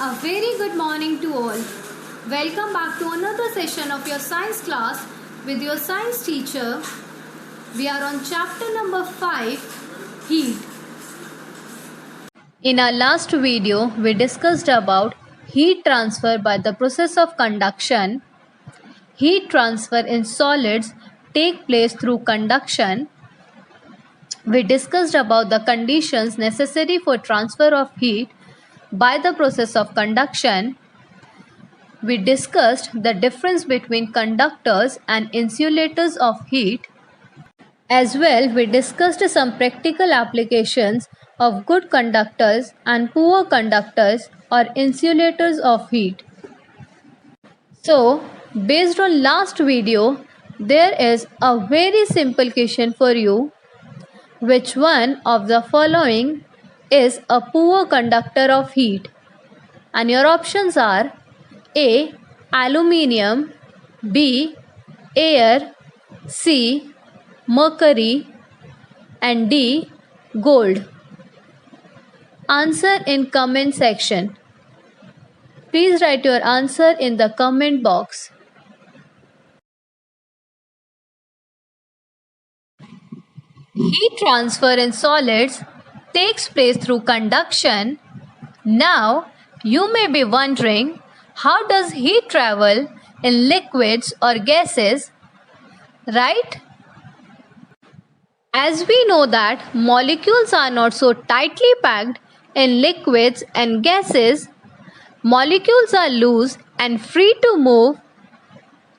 A very good morning to all. Welcome back to another session of your science class with your science teacher. We are on chapter number 5, Heat. In our last video, we discussed about heat transfer by the process of conduction. Heat transfer in solids take place through conduction. We discussed about the conditions necessary for transfer of heat by the process of conduction. We discussed the difference between conductors and insulators of heat. As well, we discussed some practical applications of good conductors and poor conductors or insulators of heat. So, based on last video, there is a very simple question for you. Which one of the following is a poor conductor of heat? And your options are A. Aluminium, B. Air, C. Mercury, and D. Gold. Answer in comment section. Please write your answer in the comment box. Heat transfer in solids takes place through conduction. Now, you may be wondering, how does heat travel in liquids or gases, right? As we know that molecules are not so tightly packed in liquids and gases, molecules are loose and free to move,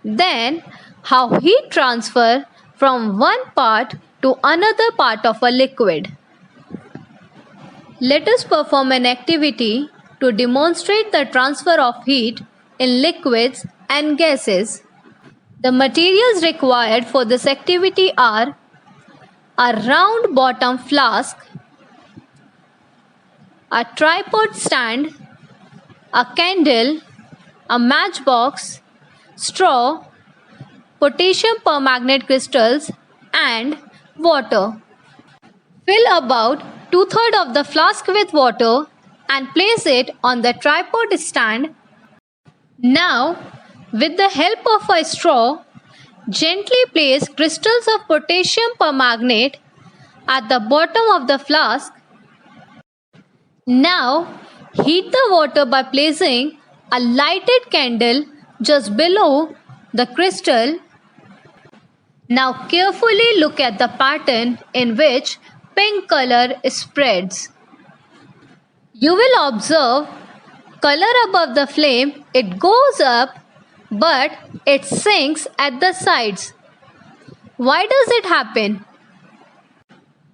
then how heat transfer from one part to another part of a liquid? Let us perform an activity to demonstrate the transfer of heat in liquids and gases. The materials required for this activity are a round bottom flask, a tripod stand, a candle, a matchbox, straw, potassium permanganate crystals, and water. Fill about 2/3 of the flask with water and place it on the tripod stand. Now, with the help of a straw, gently place crystals of potassium permanganate at the bottom of the flask. Now, heat the water by placing a lighted candle just below the crystal. Now, carefully look at the pattern in which pink color spreads. You will observe color above the flame, it goes up, but it sinks at the sides. Why does it happen?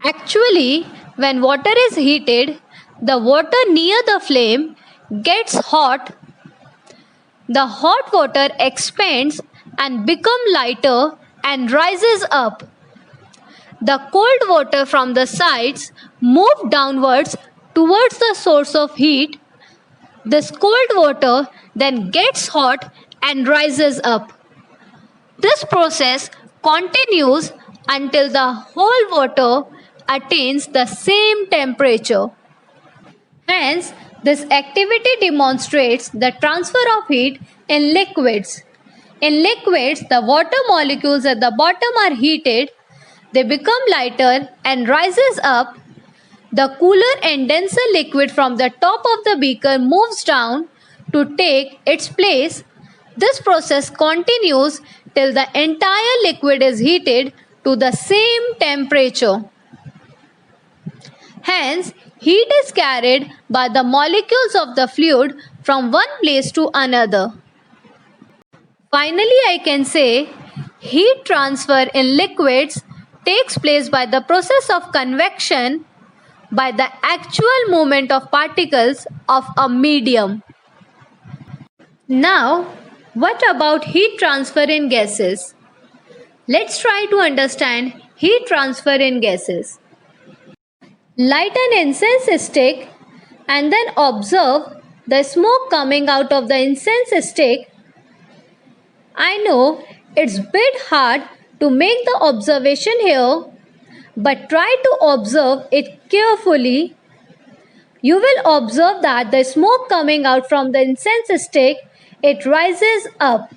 Actually, when water is heated, the water near the flame gets hot. The hot water expands and becomes lighter and rises up. The cold water from the sides moves downwards towards the source of heat. This cold water then gets hot and rises up. This process continues until the whole water attains the same temperature. Hence, this activity demonstrates the transfer of heat in liquids. In liquids, the water molecules at the bottom are heated. They become lighter and rises up. The cooler and denser liquid from the top of the beaker moves down to take its place. This process continues till the entire liquid is heated to the same temperature. Hence, heat is carried by the molecules of the fluid from one place to another. Finally, I can say heat transfer in liquids takes place by the process of convection, by the actual movement of particles of a medium. Now, what about heat transfer in gases? Let's try to understand heat transfer in gases. Light an incense stick and then observe the smoke coming out of the incense stick. I know it's a bit hard to make the observation here, but try to observe it carefully. You will observe that the smoke coming out from the incense stick, it rises up.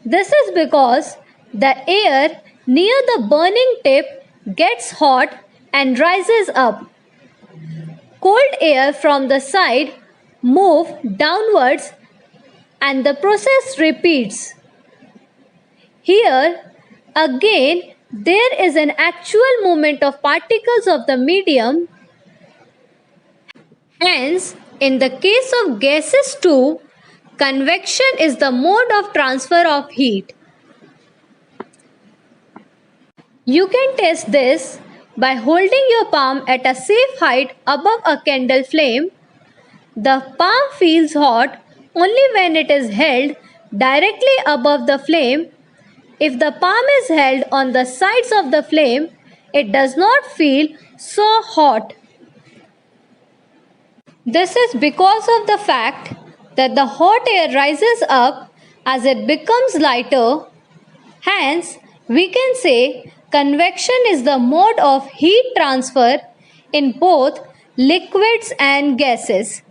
This is because the air near the burning tip gets hot and rises up. Cold air from the side move downwards and the process repeats. Here again there is an actual movement of particles of the medium. Hence, in the case of gases too, convection is the mode of transfer of heat. You can test this by holding your palm at a safe height above a candle flame. The palm feels hot only when it is held directly above the flame. If the palm is held on the sides of the flame, it does not feel so hot. This is because of the fact that the hot air rises up as it becomes lighter. Hence, we can say convection is the mode of heat transfer in both liquids and gases.